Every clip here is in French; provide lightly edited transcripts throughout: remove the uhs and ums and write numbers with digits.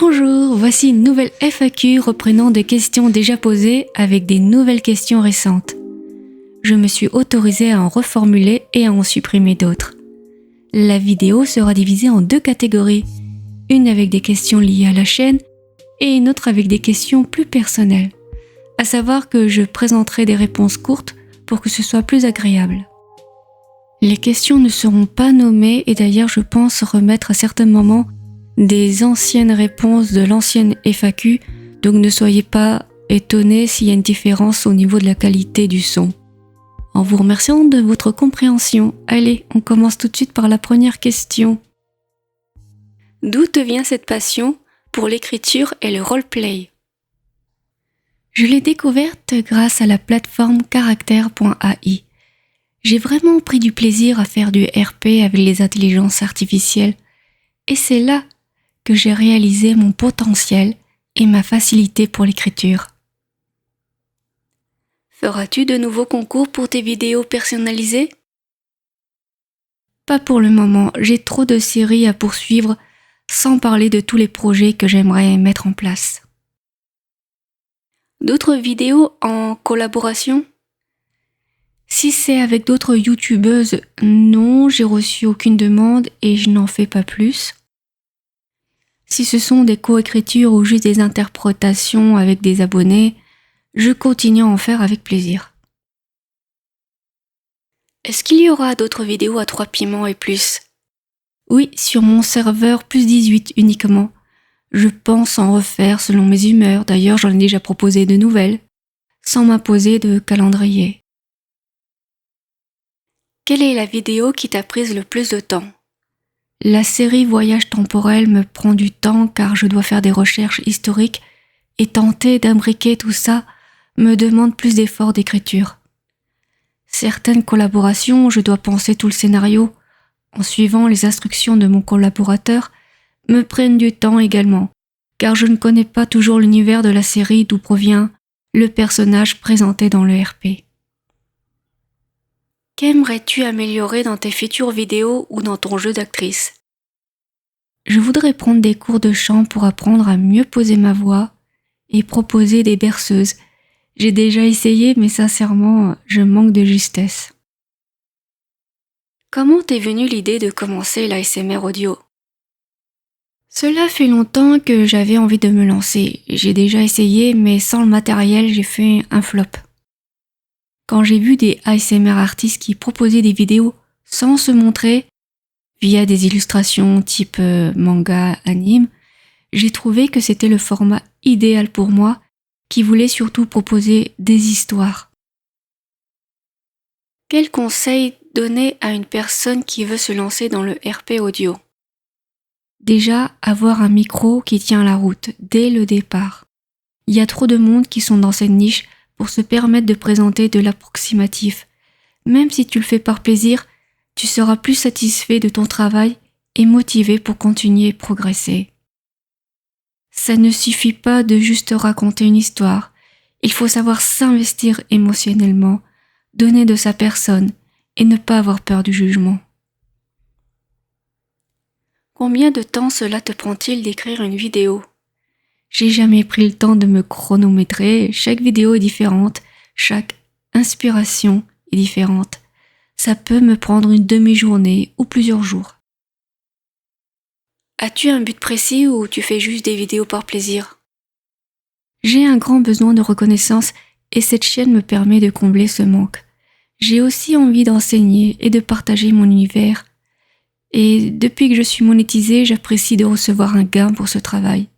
Bonjour, voici une nouvelle FAQ reprenant des questions déjà posées avec des nouvelles questions récentes. Je me suis autorisée à en reformuler et à en supprimer d'autres. La vidéo sera divisée en deux catégories, une avec des questions liées à la chaîne et une autre avec des questions plus personnelles, à savoir que je présenterai des réponses courtes pour que ce soit plus agréable. Les questions ne seront pas nommées et d'ailleurs je pense remettre à certains moments des anciennes réponses de l'ancienne FAQ, donc ne soyez pas étonnés s'il y a une différence au niveau de la qualité du son. En vous remerciant de votre compréhension, allez, on commence tout de suite par la première question. D'où te vient cette passion pour l'écriture et le roleplay ? Je l'ai découverte grâce à la plateforme Character.ai. J'ai vraiment pris du plaisir à faire du RP avec les intelligences artificielles et c'est là que j'ai réalisé mon potentiel et ma facilité pour l'écriture. Feras-tu de nouveaux concours pour tes vidéos personnalisées ? Pas pour le moment, j'ai trop de séries à poursuivre sans parler de tous les projets que j'aimerais mettre en place. D'autres vidéos en collaboration ? Si c'est avec d'autres youtubeuses, non, j'ai reçu aucune demande et je n'en fais pas plus. Si ce sont des coécritures ou juste des interprétations avec des abonnés, je continue à en faire avec plaisir. Est-ce qu'il y aura d'autres vidéos à 3 piments et plus ? Oui, sur mon serveur plus 18 uniquement. Je pense en refaire selon mes humeurs, d'ailleurs j'en ai déjà proposé de nouvelles, sans m'imposer de calendrier. Quelle est la vidéo qui t'a prise le plus de temps ? La série Voyage temporel me prend du temps car je dois faire des recherches historiques et tenter d'imbriquer tout ça me demande plus d'efforts d'écriture. Certaines collaborations, je dois penser tout le scénario en suivant les instructions de mon collaborateur, me prennent du temps également, car je ne connais pas toujours l'univers de la série d'où provient le personnage présenté dans le RP. Qu'aimerais-tu améliorer dans tes futures vidéos ou dans ton jeu d'actrice ? Je voudrais prendre des cours de chant pour apprendre à mieux poser ma voix et proposer des berceuses. J'ai déjà essayé, mais sincèrement, je manque de justesse. Comment t'est venue l'idée de commencer l'ASMR audio ? Cela fait longtemps que j'avais envie de me lancer. J'ai déjà essayé, mais sans le matériel, j'ai fait un flop. Quand j'ai vu des ASMR artistes qui proposaient des vidéos sans se montrer, via des illustrations type manga, anime, j'ai trouvé que c'était le format idéal pour moi, qui voulait surtout proposer des histoires. Quel conseil donner à une personne qui veut se lancer dans le RP audio ? Déjà, avoir un micro qui tient la route dès le départ. Il y a trop de monde qui sont dans cette niche pour se permettre de présenter de l'approximatif. Même si tu le fais par plaisir, tu seras plus satisfait de ton travail et motivé pour continuer et progresser. Ça ne suffit pas de juste raconter une histoire. Il faut savoir s'investir émotionnellement, donner de sa personne et ne pas avoir peur du jugement. Combien de temps cela te prend-il d'écrire une vidéo ? J'ai jamais pris le temps de me chronométrer, chaque vidéo est différente, chaque inspiration est différente. Ça peut me prendre une demi-journée ou plusieurs jours. As-tu un but précis ou tu fais juste des vidéos par plaisir ? J'ai un grand besoin de reconnaissance et cette chaîne me permet de combler ce manque. J'ai aussi envie d'enseigner et de partager mon univers. Et depuis que je suis monétisée, j'apprécie de recevoir un gain pour ce travail.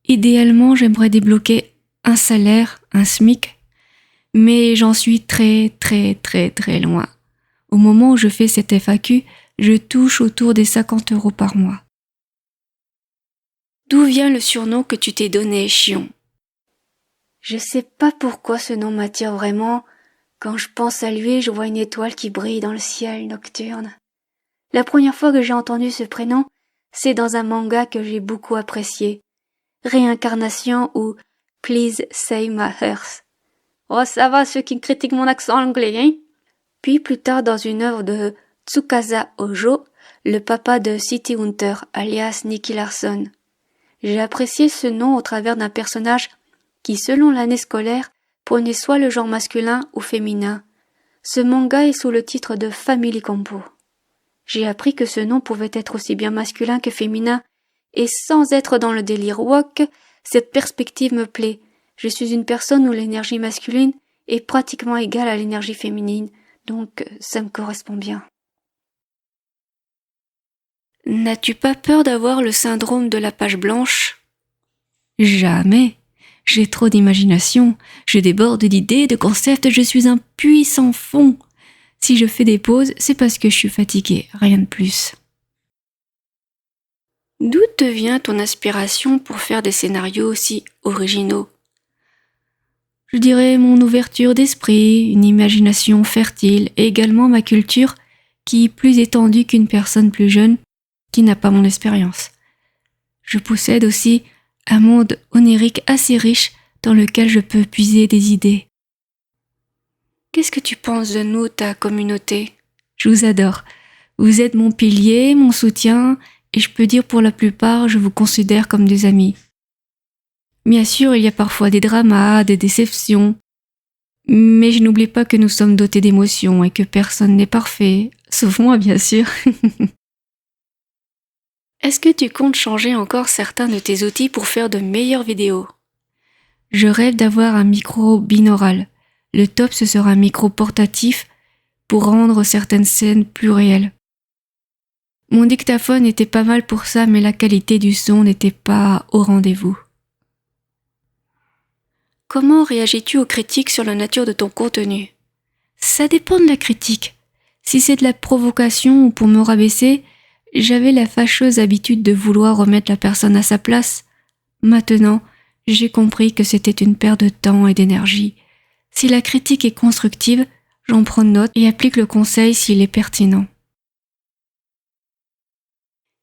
Idéalement, j'aimerais débloquer un salaire, un SMIC, mais j'en suis très loin. Au moment où je fais cette FAQ, je touche autour des 50 € par mois. D'où vient le surnom que tu t'es donné, Chion ? Je sais pas pourquoi ce nom m'attire vraiment. Quand je pense à lui, je vois une étoile qui brille dans le ciel nocturne. La première fois que j'ai entendu ce prénom, c'est dans un manga que j'ai beaucoup apprécié. Réincarnation ou Please Save My Earth. Oh, ça va ceux qui critiquent mon accent anglais, hein ? Puis plus tard dans une œuvre de Tsukasa Ojo, le papa de City Hunter, alias Nicky Larson. J'ai apprécié ce nom au travers d'un personnage qui, selon l'année scolaire, prenait soit le genre masculin ou féminin. Ce manga est sous le titre de Family Compo. J'ai appris que ce nom pouvait être aussi bien masculin que féminin, et sans être dans le délire woke, cette perspective me plaît. Je suis une personne où l'énergie masculine est pratiquement égale à l'énergie féminine, donc ça me correspond bien. N'as-tu pas peur d'avoir le syndrome de la page blanche ? Jamais. J'ai trop d'imagination, je déborde d'idées, de concepts, je suis un puits sans fond. Si je fais des pauses, c'est parce que je suis fatiguée, rien de plus. D'où te vient ton inspiration pour faire des scénarios aussi originaux ? Je dirais mon ouverture d'esprit, une imagination fertile et également ma culture qui est plus étendue qu'une personne plus jeune qui n'a pas mon expérience. Je possède aussi un monde onirique assez riche dans lequel je peux puiser des idées. Qu'est-ce que tu penses de nous, ta communauté ? Je vous adore. Vous êtes mon pilier, mon soutien, et je peux dire pour la plupart, je vous considère comme des amis. Bien sûr, il y a parfois des dramas, des déceptions, mais je n'oublie pas que nous sommes dotés d'émotions et que personne n'est parfait, sauf moi bien sûr. Est-ce que tu comptes changer encore certains de tes outils pour faire de meilleures vidéos ? Je rêve d'avoir un micro binaural. Le top, ce sera un micro portatif pour rendre certaines scènes plus réelles. Mon dictaphone était pas mal pour ça, mais la qualité du son n'était pas au rendez-vous. Comment réagis-tu aux critiques sur la nature de ton contenu ? Ça dépend de la critique. Si c'est de la provocation ou pour me rabaisser, j'avais la fâcheuse habitude de vouloir remettre la personne à sa place. Maintenant, j'ai compris que c'était une perte de temps et d'énergie. Si la critique est constructive, j'en prends note et applique le conseil s'il est pertinent.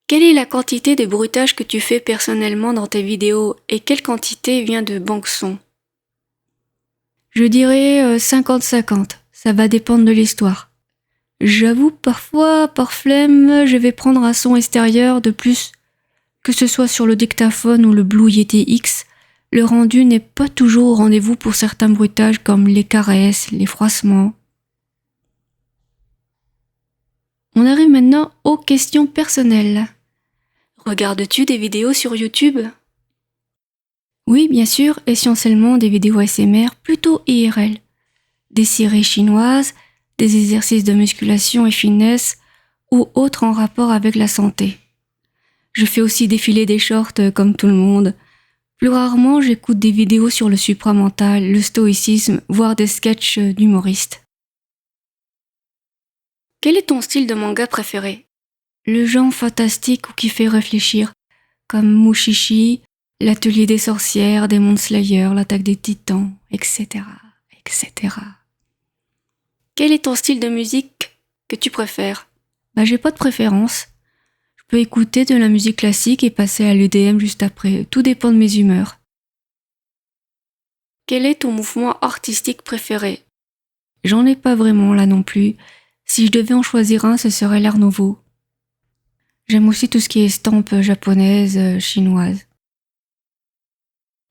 Quelle est la quantité de bruitage que tu fais personnellement dans tes vidéos et quelle quantité vient de banque son ? Je dirais 50-50, ça va dépendre de l'histoire. J'avoue, parfois, par flemme, je vais prendre un son extérieur de plus. Que ce soit sur le dictaphone ou le Blue Yeti X, le rendu n'est pas toujours au rendez-vous pour certains bruitages comme les caresses, les froissements. On arrive maintenant aux questions personnelles. Regardes-tu des vidéos sur YouTube ? Oui, bien sûr, essentiellement des vidéos ASMR plutôt IRL. Des séries chinoises, des exercices de musculation et finesse ou autres en rapport avec la santé. Je fais aussi défiler des shorts comme tout le monde. Plus rarement, j'écoute des vidéos sur le supramental, le stoïcisme, voire des sketchs d'humoristes. Quel est ton style de manga préféré ? Le genre fantastique ou qui fait réfléchir, comme Mushishi, l'atelier des sorcières, Demon Slayer, l'attaque des titans, etc., etc. Quel est ton style de musique que tu préfères ? J'ai pas de préférence. Je peux écouter de la musique classique et passer à l'EDM juste après. Tout dépend de mes humeurs. Quel est ton mouvement artistique préféré ? J'en ai pas vraiment là non plus. Si je devais en choisir un, ce serait l'Art Nouveau. J'aime aussi tout ce qui est estampes japonaises, chinoises.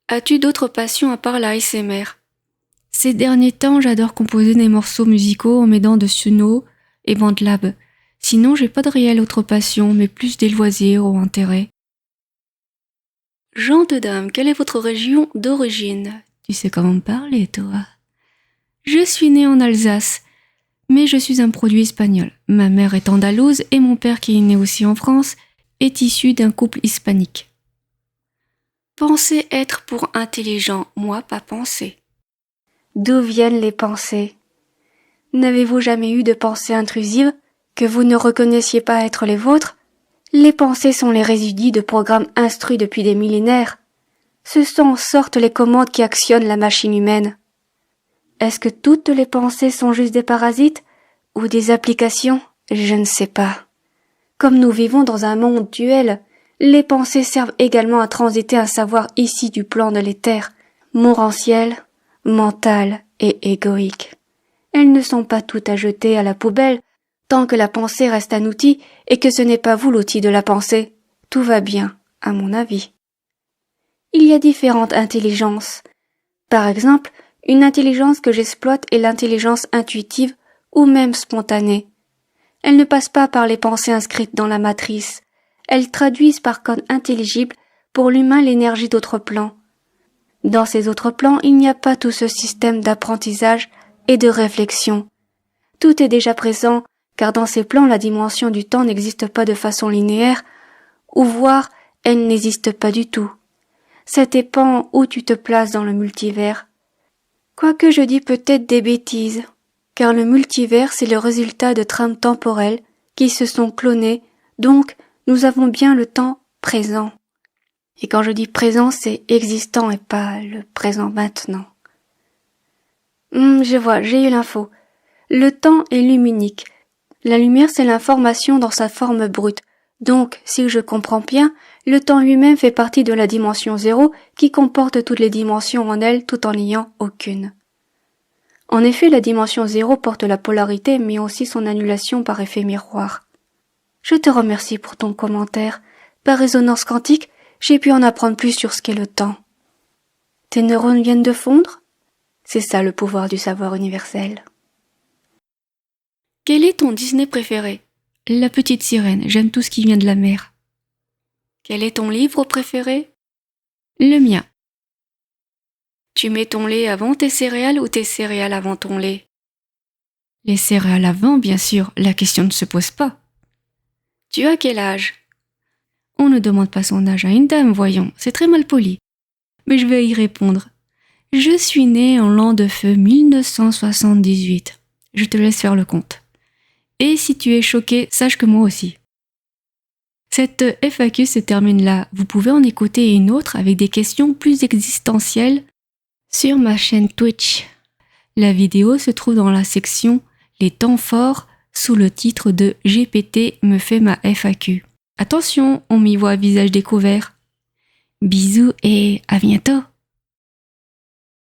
As-tu d'autres passions à part la ASMR ? Ces derniers temps, j'adore composer des morceaux musicaux en m'aidant de Suno et BandLab. Sinon, j'ai pas de réelle autre passion, mais plus des loisirs ou intérêts. Jean de Dame, quelle est votre région d'origine ? Tu sais comment me parler, toi ? Je suis née en Alsace, mais je suis un produit espagnol. Ma mère est andalouse et mon père, qui est né aussi en France, est issu d'un couple hispanique. Penser être pour intelligent, moi pas penser. D'où viennent les pensées ? N'avez-vous jamais eu de pensées intrusives que vous ne reconnaissiez pas être les vôtres ? Les pensées sont les résidus de programmes instruits depuis des millénaires. Ce sont en sorte les commandes qui actionnent la machine humaine. Est-ce que toutes les pensées sont juste des parasites ou des applications ? Je ne sais pas. Comme nous vivons dans un monde duel, les pensées servent également à transiter un savoir issu du plan de l'éther, morantiel, mental et égoïque. Elles ne sont pas toutes à jeter à la poubelle, tant que la pensée reste un outil et que ce n'est pas vous l'outil de la pensée. Tout va bien, à mon avis. Il y a différentes intelligences. Par exemple, une intelligence que j'exploite est l'intelligence intuitive ou même spontanée. Elles ne passent pas par les pensées inscrites dans la matrice. Elles traduisent par code intelligible pour l'humain l'énergie d'autres plans. Dans ces autres plans, il n'y a pas tout ce système d'apprentissage et de réflexion. Tout est déjà présent, car dans ces plans, la dimension du temps n'existe pas de façon linéaire, ou voire elle n'existe pas du tout. Ça dépend où tu te places dans le multivers. Quoique je dis peut-être des bêtises, car le multivers c'est le résultat de trames temporelles qui se sont clonées, donc nous avons bien le temps présent. Et quand je dis présent, c'est existant et pas le présent maintenant. Je vois, j'ai eu l'info. Le temps est luminique. La lumière, c'est l'information dans sa forme brute. Donc, si je comprends bien, le temps lui-même fait partie de la dimension 0 qui comporte toutes les dimensions en elle tout en n'ayant aucune. En effet, la dimension 0 porte la polarité mais aussi son annulation par effet miroir. Je te remercie pour ton commentaire. Par résonance quantique, j'ai pu en apprendre plus sur ce qu'est le temps. Tes neurones viennent de fondre? C'est ça le pouvoir du savoir universel. Quel est ton Disney préféré? La petite sirène, j'aime tout ce qui vient de la mer. Quel est ton livre préféré? Le mien. Tu mets ton lait avant tes céréales ou tes céréales avant ton lait? Les céréales avant, bien sûr, la question ne se pose pas. Tu as quel âge? On ne demande pas son âge à une dame, voyons, c'est très mal poli. Mais je vais y répondre. Je suis née en l'an de feu 1978. Je te laisse faire le compte. Et si tu es choqué, sache que moi aussi. Cette FAQ se termine là. Vous pouvez en écouter une autre avec des questions plus existentielles sur ma chaîne Twitch. La vidéo se trouve dans la section Les temps forts sous le titre de GPT me fait ma FAQ. Attention, on m'y voit à visage découvert. Bisous et à bientôt.